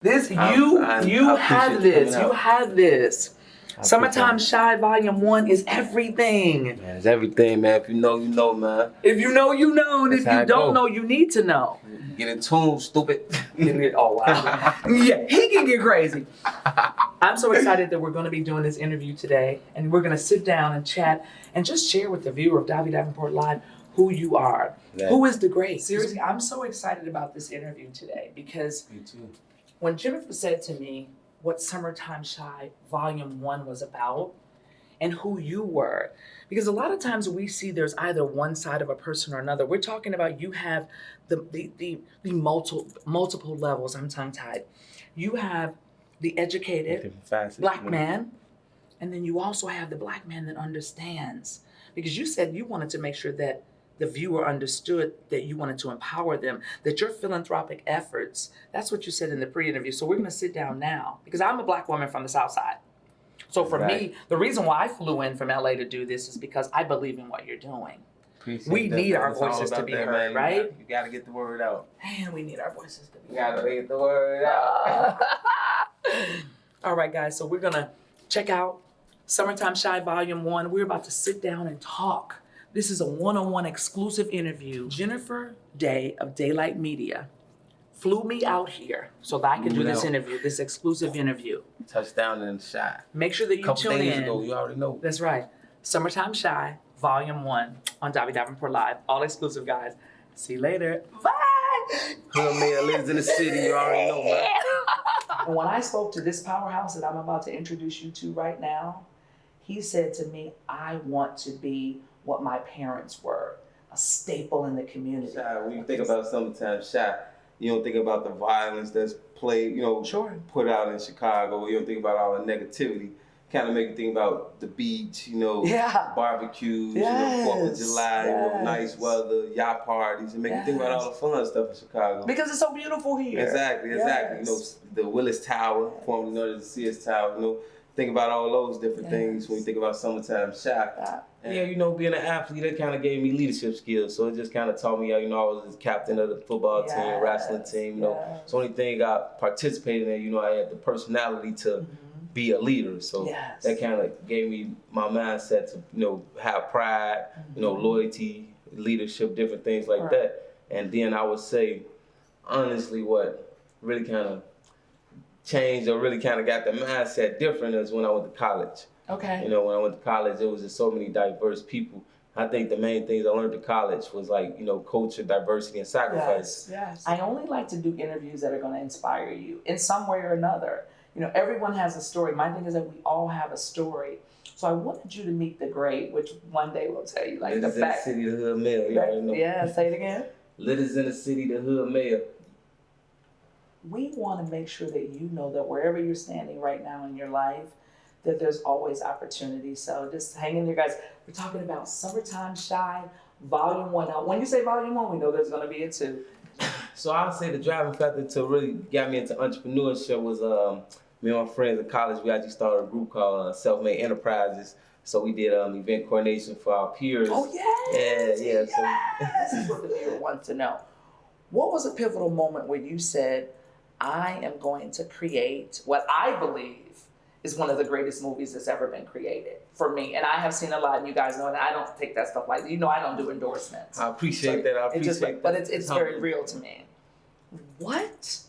This you have this. Summertime Shy Volume 1 is everything. Man, it's everything, man. If you know, you know, man. If you know, you know, and if you don't know, you need to know. Get in tune, stupid. Oh wow. Yeah, he can get crazy. I'm so excited that we're going to be doing this interview today, and we're going to sit down and chat and just share with the viewer of Davy Davenport Live who you are. Yeah. Who is Gr8? Seriously, I'm so excited about this interview today because me too. When Jennifer said to me what Summertime Shy Volume 1 was about and who you were, because a lot of times we see there's either one side of a person or another. We're talking about you have the multiple levels. I'm tongue-tied. You have the educated black man, and then you also have the black man that understands. Because you said you wanted to make sure that the viewer understood that you wanted to empower them, that your philanthropic efforts, that's what you said in the pre-interview. So we're gonna sit down now, because I'm a black woman from the South Side. So for me, the reason why I flew in from LA to do this is because I believe in what you're doing. We need our voices to be heard, right? You gotta get the word out. Man, we need our voices to be heard. You gotta get the word out. All right, guys, so we're gonna check out Summertime Shy Volume 1. We're about to sit down and talk. This is a one-on-one exclusive interview. Jennifer Day of Daylight Media flew me out here so that I could do this interview, this exclusive interview. Touchdown in the Shy. Make sure that you tune in. Days ago, you already know. That's right. Summertime Shy, Volume 1 on Davy Davenport Live. All exclusive, guys. See you later. Bye! Hood man lives in the city, you already know, man. And when I spoke to this powerhouse that I'm about to introduce you to right now, he said to me, I want to be what my parents were, a staple in the community. Shy, when you think about Summertime Shy, you don't think about the violence that's played, put out in Chicago. You don't think about all the negativity. Kind of make you think about the beach, barbecues, 4th of July, nice weather, yacht parties, and make you think about all the fun stuff in Chicago. Because it's so beautiful here. Exactly. The Willis Tower, formerly known as the Sears Tower, think about all those different things when you think about Summertime Shy. And being an athlete, that kind of gave me leadership skills. So it just kind of taught me, I was the captain of the football team, wrestling team. It's the only thing I participated in. I had the personality to be a leader. So that kind of gave me my mindset to, have pride, loyalty, leadership, different things like that. And then I would say, honestly, what really kind of changed or really kind of got the mindset different is when I went to college. Okay. When I went to college, there was just so many diverse people. I think the main things I learned at college was culture, diversity, and sacrifice. Yes. I only like to do interviews that are going to inspire you in some way or another. Everyone has a story. My thing is that we all have a story. So I wanted you to meet Gr8, which one day we'll tell you. Litters in the city, the hood mayor. You already know. Yeah, say it again. Litters in the city, the hood mayor. We want to make sure that you know that wherever you're standing right now in your life, that there's always opportunity. So just hang in there, guys. We're talking about Summertime Shy Volume 1. Now, when you say Volume 1, we know there's going to be a 2. So I would say the driving factor to really get me into entrepreneurship was me and my friends in college. We actually started a group called Self-Made Enterprises. So we did event coordination for our peers. Oh, yes! Yeah. This is what the viewer wants to know. What was a pivotal moment where you said, I am going to create what I believe is one of the greatest movies that's ever been created for me. And I have seen a lot, and you guys know, and I don't take that stuff lightly. I don't do endorsements. I appreciate that. But it's very real to me. What?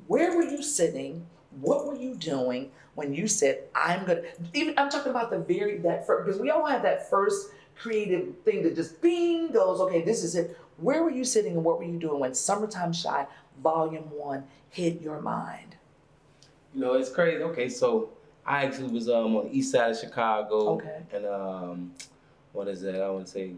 Where were you sitting? What were you doing when you said, I'm talking about because we all have that first creative thing that just bing goes, okay, this is it. Where were you sitting and what were you doing when Summertime Shy Volume 1 hit your mind? It's crazy. Okay, so I actually was on the east side of Chicago. Okay. And what is that? I want to say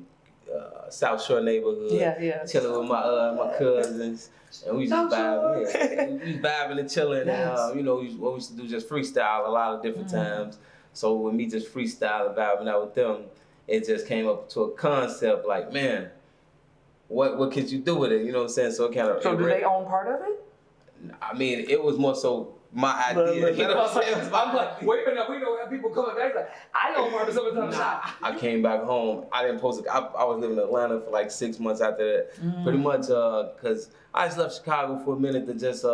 South Shore neighborhood. Yeah. Chilling with my cousins. And we just vibing. We vibing and chilling. Yes. And what we used to do just freestyle a lot of different times. So with me just freestyle and vibing out with them, it just came up to a concept like, man, what could you do with it? You know what I'm saying? So it kind of. So do they own part of it? I mean, it was more so my idea. You know what I'm saying? I'm like, wait a minute, we don't have people coming back. Like, I know part of Summertime Shy. I came back home. I didn't post it. I was living in Atlanta for like 6 months after that. Pretty much because I just left Chicago for a minute to just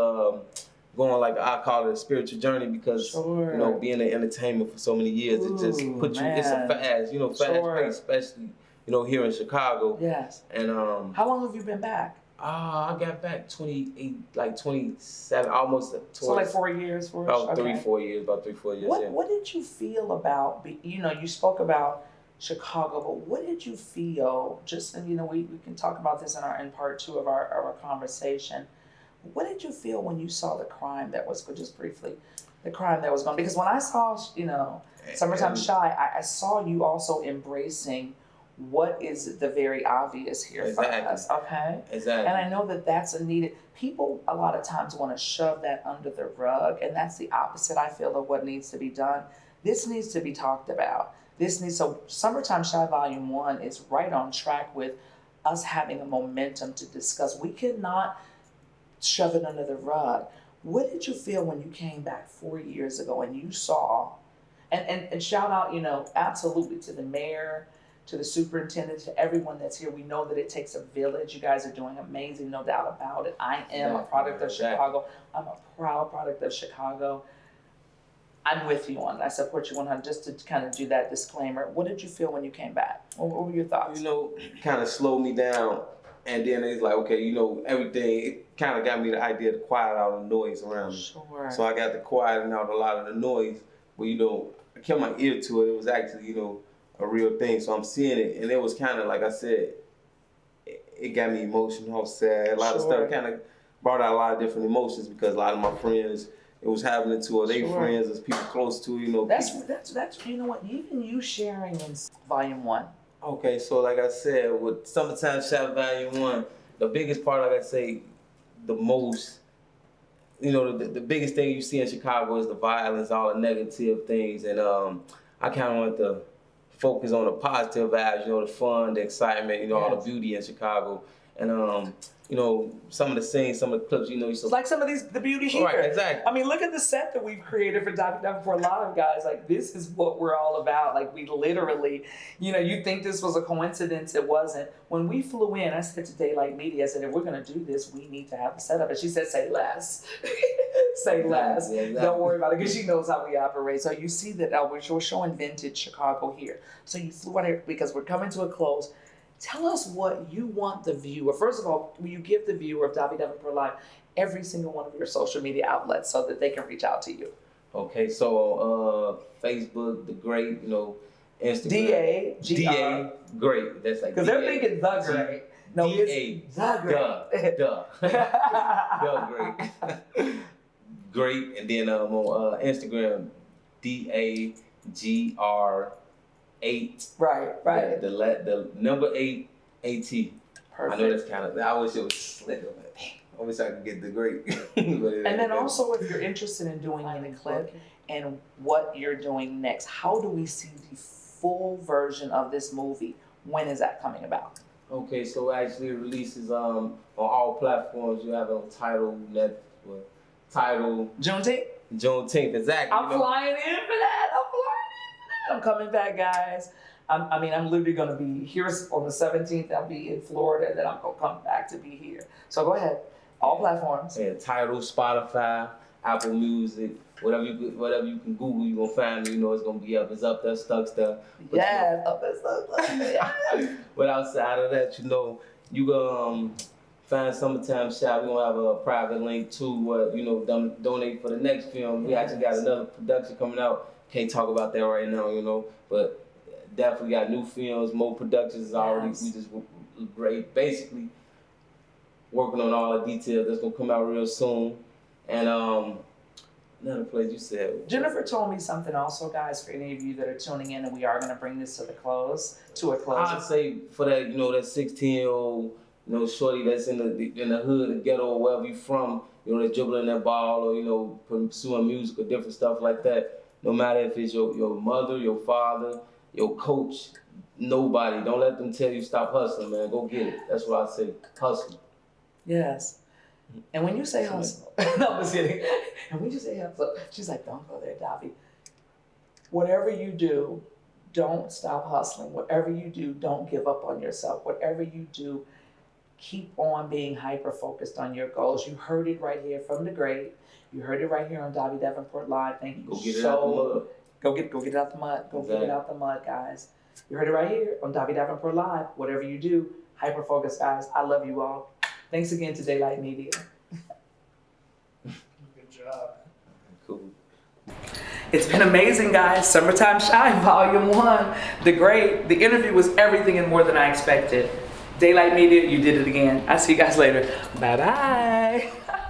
going like I call it a spiritual journey because Sure. you know being in entertainment for so many years it just put you. It's a fast pace, especially you know here in Chicago. Yes. And how long have you been back? I got back 27, almost towards, so like 4 years. About 3-4 years. About 3-4 years. What did you feel about? You know, you spoke about Chicago, but what did you feel? Just and you know, we can talk about this in part 2 of our conversation. What did you feel when you saw the crime that was just briefly, the crime that was going? Because when I saw Summertime Shy, I saw you also embracing what is the very obvious here for us, okay? Exactly. And I know that that's a needed. People a lot of times want to shove that under the rug, and that's the opposite. I feel of what needs to be done. This needs to be talked about. So Summertime Shy Volume 1 is right on track with us having a momentum to discuss. We cannot shove it under the rug. What did you feel when you came back 4 years ago and you saw, and shout out, you know, absolutely to the mayor, to the superintendent, to everyone that's here. We know that it takes a village. You guys are doing amazing, no doubt about it. I am a product of Chicago. I'm a proud product of Chicago. I'm with you on it. I support you 100. Just to kind of do that disclaimer. What did you feel when you came back? What were your thoughts? You know, kind of slowed me down. And then it's like, okay, you know, everything, it kind of got me the idea to quiet out the noise around me. Sure. So I got to quieting out a lot of the noise. But, you know, I kept my ear to it. It was actually, you know, a real thing. So I'm seeing it. And it was kind of, like I said, it got me emotional, sad. A lot of stuff kind of brought out a lot of different emotions because a lot of my friends, it was happening to, or they friends, as people close to, you know. That's you know what, even you sharing in Volume 1. Okay, so like I said, with Summertime Shy Volume 1, the biggest part, like I say, the most, you know, the biggest thing you see in Chicago is the violence, all the negative things, and I kind of want to focus on the positive vibes, you know, the fun, the excitement, you know, all the beauty in Chicago, and you know, some of the scenes, some of the clips, you know, like some of the beauty here. Right, exactly. I mean, look at the set that we've created for for a lot of guys. Like, this is what we're all about. Like, we literally, you know, you think this was a coincidence. It wasn't. When we flew in, I said to Daylight Media, I said, if we're going to do this, we need to have a setup. And she said, say less. Say less. Yeah, exactly. Don't worry about it, because she knows how we operate. So you see that we're showing vintage Chicago here. So you flew out here because we're coming to a close. Tell us what you want the viewer. First of all, will you give the viewer of Davi Davenport Live every single one of your social media outlets so that they can reach out to you? Okay, so Facebook, the Great, you know, Instagram. D-A, Great. That's like because they're thinking the Great. No, D-A, it's the Great. The Great. Great, and then on Instagram, DAGR8. Right. The number 8 AT. Perfect. I know that's kind of. I wish it was slick. I wish I could get the Great. And then also, if you're interested in doing any clip and what you're doing next, how do we see the full version of this movie? When is that coming about? Okay, so actually it releases on all platforms. You have it on Tidal. Juneteenth, exactly. I'm flying in for that. I'm coming back, guys. I'm literally going to be here on the 17th. I'll be in Florida, and then I'm going to come back to be here. So go ahead. All platforms. Yeah, Tidal, Spotify, Apple Music, whatever you can Google, you're going to find me. You know it's going to be up. It's up there, stuck there. Yes, up there, stuck there. But outside of that, you know, you going to find Summertime Shy. We're going to have a private link to, you know, donate for the next film. We actually got another production coming out. Can't talk about that right now, you know, but definitely got new films, more productions already. We just great, basically working on all the details. That's gonna come out real soon. And another place you said. Jennifer told me something also, guys, for any of you that are tuning in, and we are gonna bring this to a close. I'd say for that, you know, that 16-year-old, you know, shorty that's in the hood, the ghetto, wherever you from, you know, that's dribbling that ball or, you know, pursuing music or different stuff like that. No matter if it's your mother, your father, your coach, nobody. Don't let them tell you stop hustling, man. Go get it. That's what I say. Hustle. Yes. And when you say hustle, no, I'm just kidding. And when you say hustle, she's like, don't go there, Davi. Whatever you do, don't stop hustling. Whatever you do, don't give up on yourself. Whatever you do, keep on being hyper-focused on your goals. You heard it right here from the Great. You heard it right here on Dobby Davenport Live. Thank you Go get it out the mud. Go get it out the mud. Go get it out the mud, guys. You heard it right here on Dobby Davenport Live. Whatever you do, hyper focus, guys. I love you all. Thanks again to Daylight Media. Good job. Cool. It's been amazing, guys. Summertime Shy, Volume 1. The Gr8. The interview was everything and more than I expected. Daylight Media, you did it again. I'll see you guys later. Bye-bye.